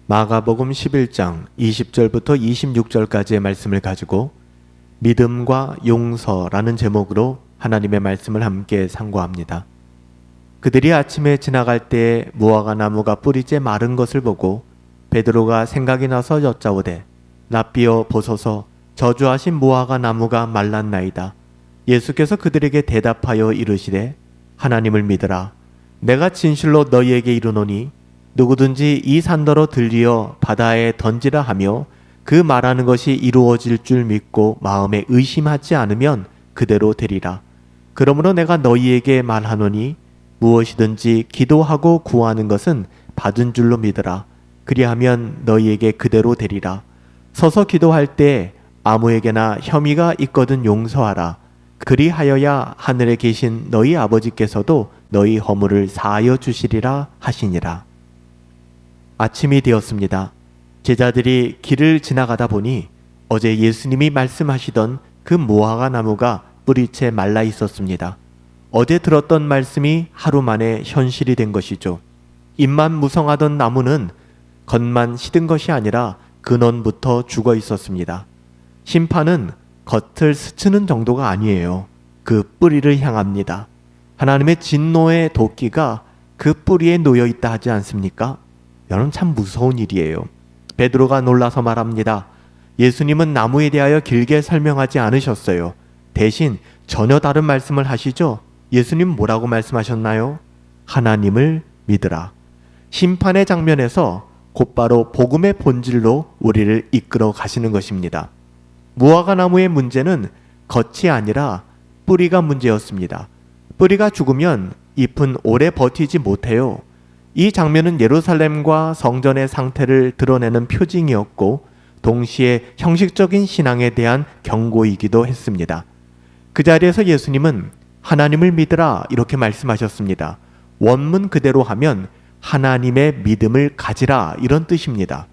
마가복음 11장 20절부터 26절까지의 말씀을 가지고 믿음과 용서라는 제목으로 하나님의 말씀을 함께 상고합니다. 그들이 아침에 지나갈 때에 무화과 나무가 뿌리째 마른 것을 보고 베드로가 생각이 나서 여짜오되 랍비여 보소서 저주하신 무화과 나무가 말랐나이다. 예수께서 그들에게 대답하여 이르시되 하나님을 믿으라. 내가 진실로 너희에게 이르노니 누구든지 이 산더러 들리어 바다에 던지라 하며 그 말하는 것이 이루어질 줄 믿고 마음에 의심하지 않으면 그대로 되리라. 그러므로 내가 너희에게 말하노니 무엇이든지 기도하고 구하는 것은 받은 줄로 믿으라. 그리하면 너희에게 그대로 되리라. 서서 기도할 때 아무에게나 혐의가 있거든 용서하라. 그리하여야 하늘에 계신 너희 아버지께서도 너희 허물을 사하여 주시리라 하시니라. 아침이 되었습니다. 제자들이 길을 지나가다 보니 어제 예수님이 말씀하시던 그 무화과 나무가 뿌리채 말라 있었습니다. 어제 들었던 말씀이 하루 만에 현실이 된 것이죠. 잎만 무성하던 나무는 겉만 시든 것이 아니라 근원부터 죽어 있었습니다. 심판은 겉을 스치는 정도가 아니에요. 그 뿌리를 향합니다. 하나님의 진노의 도끼가 그 뿌리에 놓여 있다 하지 않습니까? 여러분 참 무서운 일이에요. 베드로가 놀라서 말합니다. 예수님은 나무에 대하여 길게 설명하지 않으셨어요. 대신 전혀 다른 말씀을 하시죠. 예수님 뭐라고 말씀하셨나요? 하나님을 믿으라. 심판의 장면에서 곧바로 복음의 본질로 우리를 이끌어 가시는 것입니다. 무화과 나무의 문제는 겉이 아니라 뿌리가 문제였습니다. 뿌리가 죽으면 잎은 오래 버티지 못해요. 이 장면은 예루살렘과 성전의 상태를 드러내는 표징이었고 동시에 형식적인 신앙에 대한 경고이기도 했습니다. 그 자리에서 예수님은 하나님을 믿으라 이렇게 말씀하셨습니다. 원문 그대로 하면 하나님의 믿음을 가지라 이런 뜻입니다.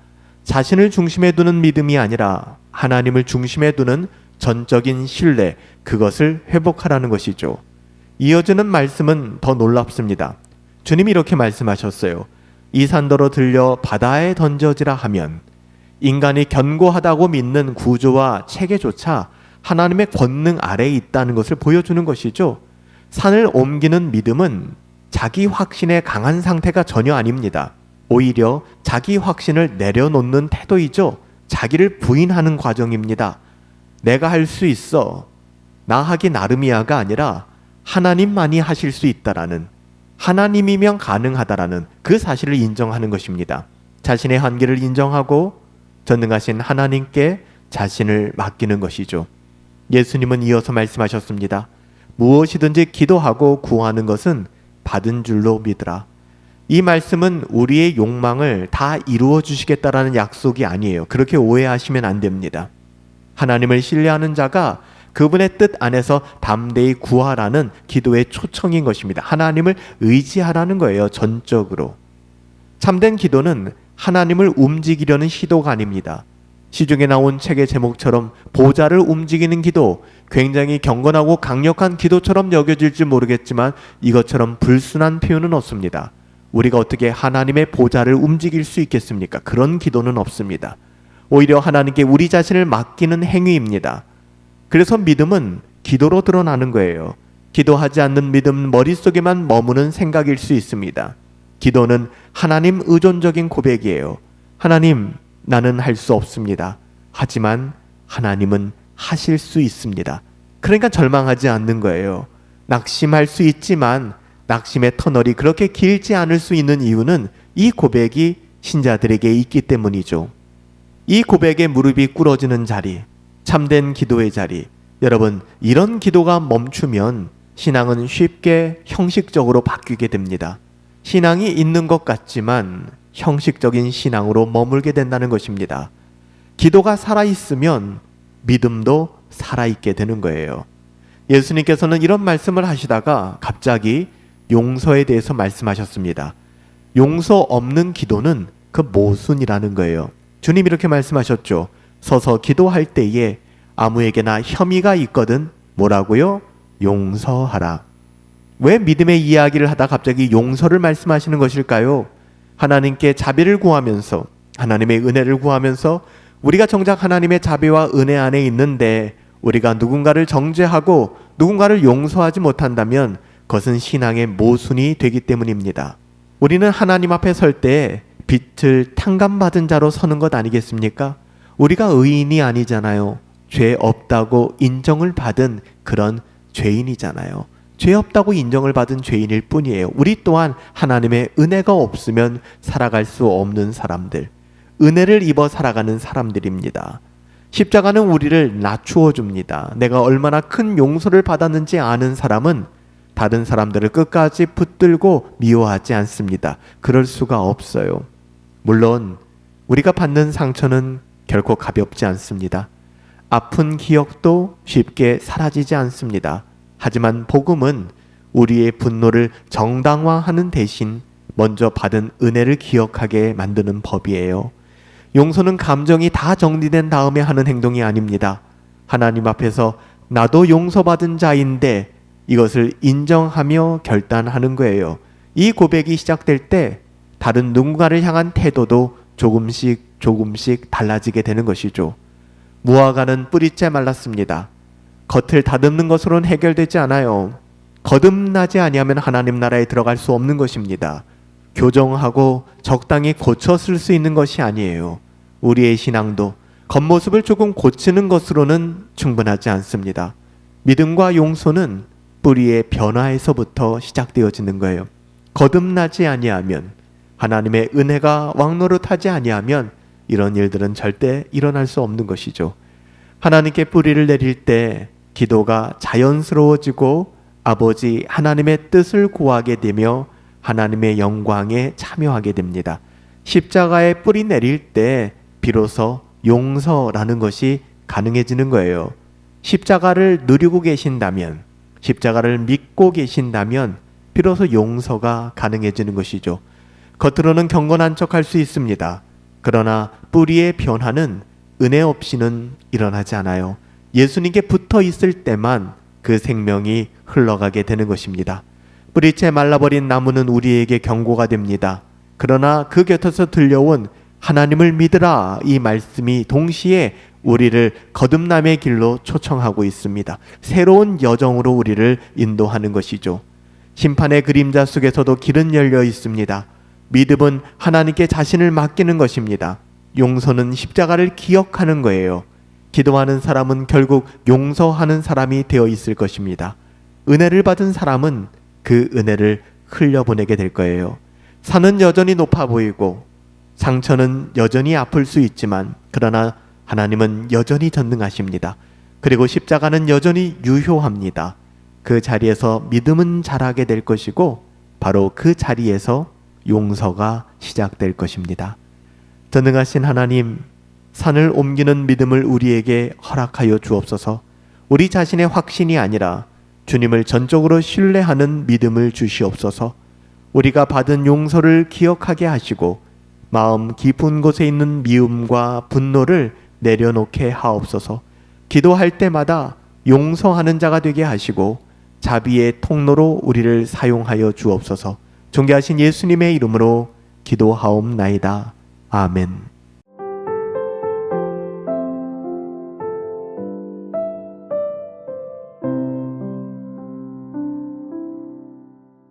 자신을 중심에 두는 믿음이 아니라 하나님을 중심에 두는 전적인 신뢰, 그것을 회복하라는 것이죠. 이어지는 말씀은 더 놀랍습니다. 주님이 이렇게 말씀하셨어요. 이 산더러 들려 바다에 던져지라 하면 인간이 견고하다고 믿는 구조와 체계조차 하나님의 권능 아래에 있다는 것을 보여주는 것이죠. 산을 옮기는 믿음은 자기 확신에 강한 상태가 전혀 아닙니다. 오히려 자기 확신을 내려놓는 태도이죠. 자기를 부인하는 과정입니다. 내가 할 수 있어. 나 하기 나름이야가 아니라 하나님만이 하실 수 있다라는, 하나님이면 가능하다라는 그 사실을 인정하는 것입니다. 자신의 한계를 인정하고 전능하신 하나님께 자신을 맡기는 것이죠. 예수님은 이어서 말씀하셨습니다. 무엇이든지 기도하고 구하는 것은 받은 줄로 믿으라. 이 말씀은 우리의 욕망을 다 이루어 주시겠다라는 약속이 아니에요. 그렇게 오해하시면 안 됩니다. 하나님을 신뢰하는 자가 그분의 뜻 안에서 담대히 구하라는 기도의 초청인 것입니다. 하나님을 의지하라는 거예요. 전적으로. 참된 기도는 하나님을 움직이려는 시도가 아닙니다. 시중에 나온 책의 제목처럼 보좌를 움직이는 기도, 굉장히 경건하고 강력한 기도처럼 여겨질지 모르겠지만 이것처럼 불순한 표현은 없습니다. 우리가 어떻게 하나님의 보좌를 움직일 수 있겠습니까? 그런 기도는 없습니다. 오히려 하나님께 우리 자신을 맡기는 행위입니다. 그래서 믿음은 기도로 드러나는 거예요. 기도하지 않는 믿음은 머릿속에만 머무는 생각일 수 있습니다. 기도는 하나님 의존적인 고백이에요. 하나님, 나는 할 수 없습니다. 하지만 하나님은 하실 수 있습니다. 그러니까 절망하지 않는 거예요. 낙심할 수 있지만 낙심의 터널이 그렇게 길지 않을 수 있는 이유는 이 고백이 신자들에게 있기 때문이죠. 이 고백에 무릎이 꿇어지는 자리, 참된 기도의 자리, 여러분, 이런 기도가 멈추면 신앙은 쉽게 형식적으로 바뀌게 됩니다. 신앙이 있는 것 같지만 형식적인 신앙으로 머물게 된다는 것입니다. 기도가 살아있으면 믿음도 살아있게 되는 거예요. 예수님께서는 이런 말씀을 하시다가 갑자기 용서에 대해서 말씀하셨습니다. 용서 없는 기도는 그 모순이라는 거예요. 주님 이렇게 말씀하셨죠. 서서 기도할 때에 아무에게나 혐의가 있거든 뭐라고요? 용서하라. 왜 믿음의 이야기를 하다 갑자기 용서를 말씀하시는 것일까요? 하나님께 자비를 구하면서 하나님의 은혜를 구하면서 우리가 정작 하나님의 자비와 은혜 안에 있는데 우리가 누군가를 정죄하고 누군가를 용서하지 못한다면 그것은 신앙의 모순이 되기 때문입니다. 우리는 하나님 앞에 설 때 빛을 탕감받은 자로 서는 것 아니겠습니까? 우리가 의인이 아니잖아요. 죄 없다고 인정을 받은 그런 죄인이잖아요. 죄 없다고 인정을 받은 죄인일 뿐이에요. 우리 또한 하나님의 은혜가 없으면 살아갈 수 없는 사람들, 은혜를 입어 살아가는 사람들입니다. 십자가는 우리를 낮추어 줍니다. 내가 얼마나 큰 용서를 받았는지 아는 사람은 다른 사람들을 끝까지 붙들고 미워하지 않습니다. 그럴 수가 없어요. 물론 우리가 받는 상처는 결코 가볍지 않습니다. 아픈 기억도 쉽게 사라지지 않습니다. 하지만 복음은 우리의 분노를 정당화하는 대신 먼저 받은 은혜를 기억하게 만드는 법이에요. 용서는 감정이 다 정리된 다음에 하는 행동이 아닙니다. 하나님 앞에서 나도 용서받은 자인데 이것을 인정하며 결단하는 거예요. 이 고백이 시작될 때 다른 누군가를 향한 태도도 조금씩 달라지게 되는 것이죠. 무화과는 뿌리째 말랐습니다. 겉을 다듬는 것으로는 해결되지 않아요. 거듭나지 아니하면 하나님 나라에 들어갈 수 없는 것입니다. 교정하고 적당히 고쳐 쓸 수 있는 것이 아니에요. 우리의 신앙도 겉모습을 조금 고치는 것으로는 충분하지 않습니다. 믿음과 용서는 뿌리의 변화에서부터 시작되어지는 거예요. 거듭나지 아니하면, 하나님의 은혜가 왕노릇하지 아니하면 이런 일들은 절대 일어날 수 없는 것이죠. 하나님께 뿌리를 내릴 때 기도가 자연스러워지고 아버지 하나님의 뜻을 구하게 되며 하나님의 영광에 참여하게 됩니다. 십자가에 뿌리 내릴 때 비로소 용서라는 것이 가능해지는 거예요. 십자가를 누리고 계신다면, 십자가를 믿고 계신다면 비로소 용서가 가능해지는 것이죠. 겉으로는 경건한 척할 수 있습니다. 그러나 뿌리의 변화는 은혜 없이는 일어나지 않아요. 예수님께 붙어 있을 때만 그 생명이 흘러가게 되는 것입니다. 뿌리채 말라버린 나무는 우리에게 경고가 됩니다. 그러나 그 곁에서 들려온 하나님을 믿으라 이 말씀이 동시에 우리를 거듭남의 길로 초청하고 있습니다. 새로운 여정으로 우리를 인도하는 것이죠. 심판의 그림자 속에서도 길은 열려 있습니다. 믿음은 하나님께 자신을 맡기는 것입니다. 용서는 십자가를 기억하는 거예요. 기도하는 사람은 결국 용서하는 사람이 되어 있을 것입니다. 은혜를 받은 사람은 그 은혜를 흘려보내게 될 거예요. 산은 여전히 높아 보이고 상처는 여전히 아플 수 있지만 그러나 하나님은 여전히 전능하십니다. 그리고 십자가는 여전히 유효합니다. 그 자리에서 믿음은 자라게 될 것이고 바로 그 자리에서 용서가 시작될 것입니다. 전능하신 하나님, 산을 옮기는 믿음을 우리에게 허락하여 주옵소서. 우리 자신의 확신이 아니라 주님을 전적으로 신뢰하는 믿음을 주시옵소서. 우리가 받은 용서를 기억하게 하시고 마음 깊은 곳에 있는 미움과 분노를 내려놓게 하옵소서. 기도할 때마다 용서하는 자가 되게 하시고 자비의 통로로 우리를 사용하여 주옵소서. 존귀하신 예수님의 이름으로 기도하옵나이다. 아멘.